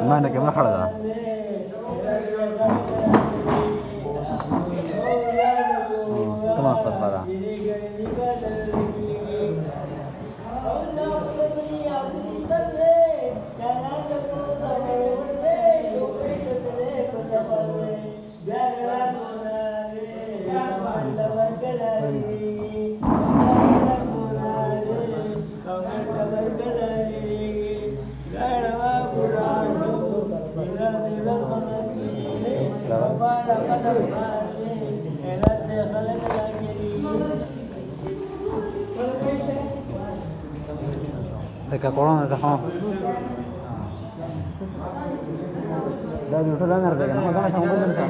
المهنة كم خلدا كم أخذ برا Dekat kolam ada hang. Dah dulu dah ngerti kan? Macam macam